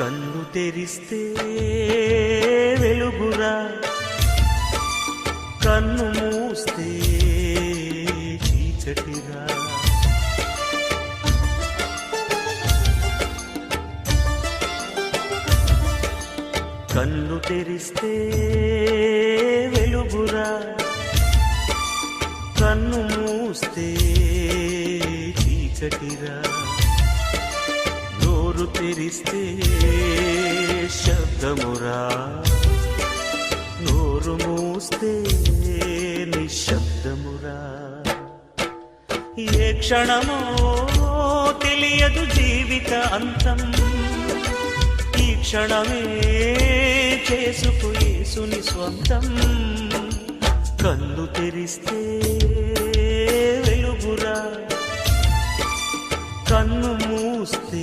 కన్ను తెరిస్తే వెలుగురా, కన్ను మూస్తే చీకటిరా. కన్ను తెరిస్తే వెలుగురా, కన్ను మూస్తే చీకటిరా. నోరు తెరిస్తే శబ్దమురా, నోరు మూస్తే నిశ్శబ్దమురా. ఏ క్షణమో తెలియదు జీవిత అంతం, ఈ క్షణమే చేసుకు యేసుని స్వంతం. కన్ను తెరిస్తే వెలుగురా, కన్ను మూస్తే